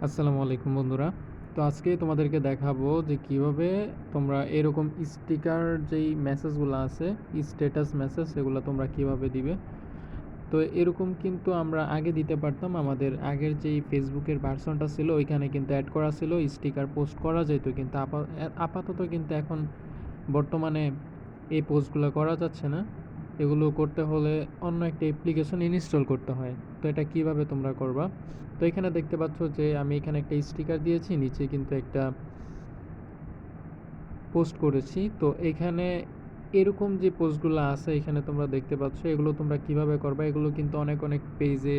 আসসালামু আলাইকুম বন্ধুরা। তো আজকে তোমাদেরকে দেখাবো যে কিভাবে তোমরা এরকম স্টিকার যেই মেসেজগুলো আছে, স্ট্যাটাস মেসেজ, এগুলো তোমরা কিভাবে দিবে। তো এরকম কিন্তু আমরা আগে দিতে পারতাম। আমাদের আগের যেই ফেসবুকের ভার্সনটা ছিল ওইখানে কিন্তু অ্যাড করা ছিল, স্টিকার পোস্ট করা যেত, কিন্তু আপাতত কিন্তু এখন বর্তমানে এই পোস্টগুলো করা যাচ্ছে না। এগুলো করতে হলে অন্য একটা অ্যাপ্লিকেশন ইনস্টল করতে হয়। তো এটা কিভাবে তোমরা করবা? তো এখানে দেখতে পাচ্ছ যে আমি এখানে একটা স্টিকার দিয়েছি, নিচে কিন্তু একটা পোস্ট করেছি। তো এখানে এরকম যে পোস্টগুলো আছে এখানে তোমরা দেখতে পাচ্ছ, এগুলো তোমরা কিভাবে করবা। এগুলো কিন্তু অনেক অনেক পেজে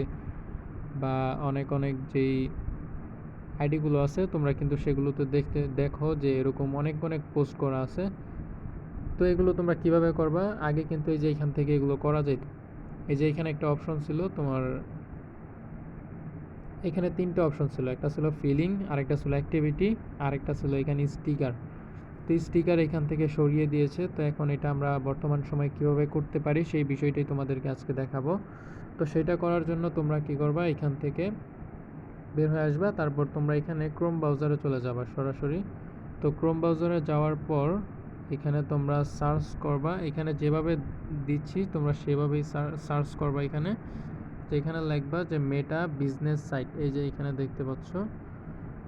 বা অনেক অনেক যেই আইডিগুলো আছে তোমরা কিন্তু সেগুলোতে দেখো যে এরকম অনেক অনেক পোস্ট করা আছে। তো এগুলো তোমরা কিভাবে করবা, আগে কিন্তু এই যে এখান থেকে এগুলো করা যেত। এই যে এখানে একটা অপশন ছিল তোমার, এখানে তিনটে অপশন ছিল, একটা ছিল ফিলিং, আরেকটা ছিল অ্যাক্টিভিটি, আরেকটা ছিল এখানে স্টিকার। তো স্টিকার এখান থেকে সরিয়ে দিয়েছে। তো এখন এটা আমরা বর্তমান সময়ে কীভাবে করতে পারি সেই বিষয়টাই তোমাদেরকে আজকে দেখাবো। তো সেটা করার জন্য তোমরা কি করবা, এখান থেকে বের হয়ে আসবা, তারপর তোমরা এখানে ক্রোম ব্রাউজারে চলে যাবা সরাসরি। তো ক্রোম ব্রাউজারে যাওয়ার পর এখানে তোমরা সার্চ করবা, এখানে যেভাবে দিচ্ছি তোমরা সেভাবেই সার্চ করবা। এখানে তো এখানে লিখবা যে মেটা বিজনেস সাইট, এই যে এখানে দেখতে পাচ্ছ,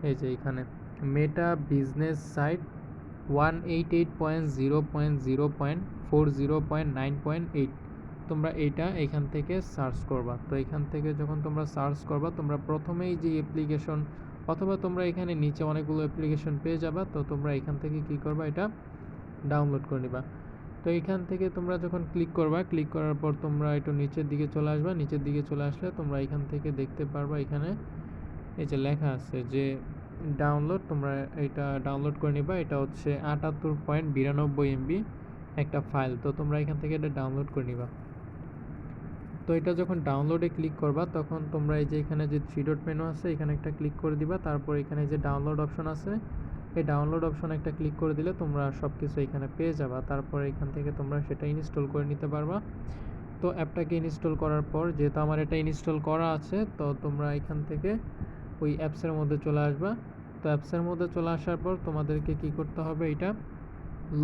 এই যে এখানে মেটা বিজনেস সাইট 188.0.0.40.9.8, তোমরা এইটা এখান থেকে সার্চ করবা। তো এখান থেকে যখন তোমরা সার্চ করবা, তোমরা প্রথমেই যে অ্যাপ্লিকেশন, অথবা তোমরা এখানে নিচে অনেকগুলো অ্যাপ্লিকেশন পেয়ে যাবা। তো তোমরা এখান থেকে কি করবা, এটা ডাউনলোড করে নিবা। তো এখান থেকে তোমরা যখন ক্লিক করবা, ক্লিক করার পর তোমরা একটু নিচের দিকে চলে আসবা। নিচের দিকে চলে আসলে তোমরা এখান থেকে দেখতে পারবা, এখানে এই যে লেখা আছে যে ডাউনলোড, তোমরা এটা ডাউনলোড করে নিবা। এটা হচ্ছে 78.92 MB একটা ফাইল। তো তোমরা এখান থেকে এটা ডাউনলোড করে নিবা। তো এটা যখন ডাউনলোডে ক্লিক করবা, তখন তোমরা এই যে এখানে যে থ্রি ডট মেনু আছে এখানে একটা ক্লিক করে দিবা। তারপর এখানে যে ডাউনলোড অপশন আছে, এই ডাউনলোড অপশন একটা ক্লিক করে দিলে তোমরা সব কিছু এখানে পেয়ে যাবা। তারপর এখান থেকে তোমরা সেটা ইনস্টল করে নিতে পারবা। তো অ্যাপটাকে ইনস্টল করার পর, যেহেতু আমার এটা ইনস্টল করা আছে, তো তোমরা এখান থেকে ওই অ্যাপসের মধ্যে চলে আসবা। তো অ্যাপসের মধ্যে চলে আসার পর তোমাদেরকে কি করতে হবে, এটা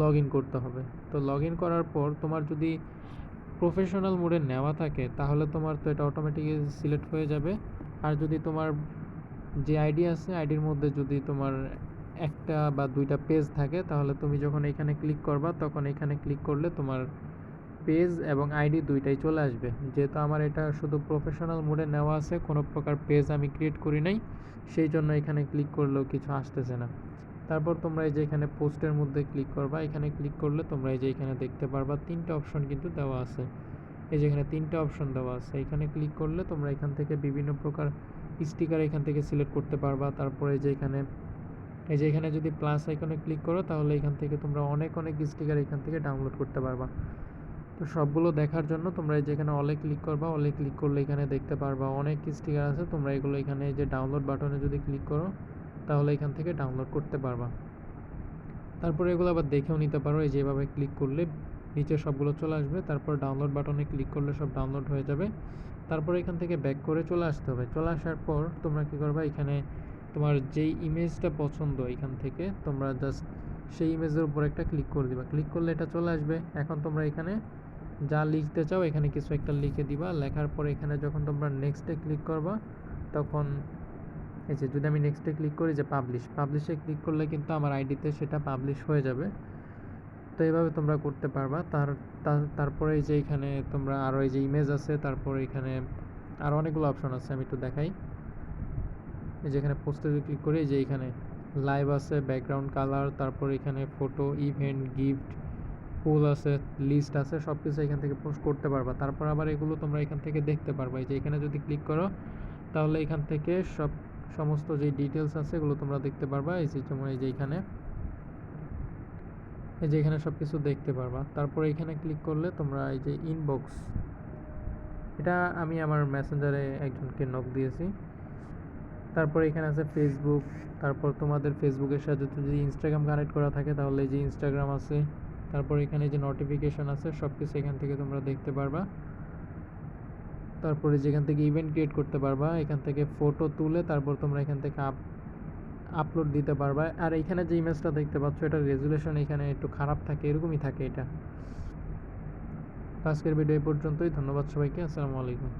লগ ইন করতে হবে। তো লগ ইন করার পর তোমার যদি প্রফেশনাল মোডে নেওয়া থাকে তাহলে তোমার তো এটা অটোমেটিক্যালি সিলেক্ট হয়ে যাবে। আর যদি তোমার যে আইডি আছে আইডির মধ্যে যদি তোমার একটা বা দুইটা পেজ থাকে, তাহলে তুমি যখন এখানে ক্লিক করবা তখন এখানে ক্লিক করলে তোমার পেজ এবং আইডি দুইটাই চলে আসবে। যেহেতু আমার এটা শুধু প্রফেশনাল মোডে নেওয়া আছে, কোনো প্রকার পেজ আমি ক্রিয়েট করি নাই, সেই জন্য এখানে ক্লিক করলেও কিছু আসতেছে না। তারপর তোমরা এই যে এখানে পোস্টের মধ্যে ক্লিক করবা। এখানে ক্লিক করলে তোমরা এই যে এখানে দেখতে পারবা তিনটা অপশন কিন্তু দেওয়া আছে। এই যে এখানে তিনটা অপশন দেওয়া আছে, এখানে ক্লিক করলে তোমরা এখান থেকে বিভিন্ন প্রকার স্টিকার এখান থেকে সিলেক্ট করতে পারবা। তারপরে এই যে এখানে, এই যে এখানে যদি প্লাস আইকনে ক্লিক করো তাহলে এখান থেকে তোমরা অনেক অনেক স্টিকার এখান থেকে ডাউনলোড করতে পারবা। তো সবগুলো দেখার জন্য তোমরা এই যে এখানে অলে ক্লিক করবা। অলে ক্লিক করলে এখানে দেখতে পারবা অনেক স্টিকার আছে। তোমরা এগুলো এখানে এই যে ডাউনলোড বাটনে যদি ক্লিক করো তাহলে এখান থেকে ডাউনলোড করতে পারবা। তারপরে এগুলো আবার দেখেও নিতে পারো, এই যে এভাবে ক্লিক করলে নিচে সবগুলো চলে আসবে। তারপর ডাউনলোড বাটনে ক্লিক করলে সব ডাউনলোড হয়ে যাবে। তারপর এখান থেকে ব্যাক করে চলে আসতে হবে। চলে আসার পর তোমরা কী করবা, এখানে তোমার যেই ইমেজটা পছন্দ এখান থেকে তোমরা জাস্ট সেই ইমেজের উপর একটা ক্লিক করে দিবা। ক্লিক করলে এটা চলে আসবে। এখন তোমরা এখানে যা লিখতে চাও এখানে কিছু একটা লিখে দিবা। লেখার পর এখানে যখন তোমরা নেক্সটে ক্লিক করবা, তখন এই যে যদি আমি নেক্সটে ক্লিক করি, যে পাবলিশে ক্লিক করলে কিন্তু আমার আইডিতে সেটা পাবলিশ হয়ে যাবে। তো এইভাবে তোমরা করতে পারবা। তারপরে এই যে এখানে তোমরা আরও এই যে ইমেজ আছে, তারপরে এখানে আরও অনেকগুলো অপশন আছে, আমি একটু দেখাই। এই যে এখানে পোস্টে যদি ক্লিক করি, যে এখানে লাইভ আছে, ব্যাকগ্রাউন্ড কালার, তারপর এখানে ফটো, ইভেন্ট, গিফট, ফুল আছে, লিস্ট আছে, সব কিছু এখান থেকে পোস্ট করতে পারবা। তারপর আবার এগুলো তোমরা এখান থেকে দেখতে পারবা। এই যে এখানে যদি ক্লিক করো তাহলে এখান থেকে সমস্ত যে ডিটেলস আছে এগুলো তোমরা দেখতে পারবা। এই যে যেমন এই যে এখানে সব কিছু দেখতে পারবা। তারপরে এখানে ক্লিক করলে তোমরা এই যে ইনবক্স, এটা আমি আমার মেসেঞ্জারে একজনকে নক দিয়েছি। তারপর এখানে আছে ফেসবুক, তারপর তোমাদের ফেসবুকের সাথে যদি ইনস্টাগ্রাম কানেক্ট করা থাকে তাহলে এই যে ইনস্টাগ্রাম আছে। তারপর এখানে যে নোটিফিকেশান আছে সব কিছু এখান থেকে তোমরা দেখতে পারবা। তারপরে যেখান থেকে ইভেন্ট ক্রিয়েট করতে পারবা, এখান থেকে ফটো তুলে তারপর তোমরা এখান থেকে আপলোড দিতে পারবা। আর এখানে যে ইমেজটা দেখতে পাচ্ছ এটার রেজুলেশন এখানে একটু খারাপ থাকে, এরকমই থাকে এটা। আজকের ভিডিও এই পর্যন্তই। ধন্যবাদ সবাইকে। আসসালামু আলাইকুম।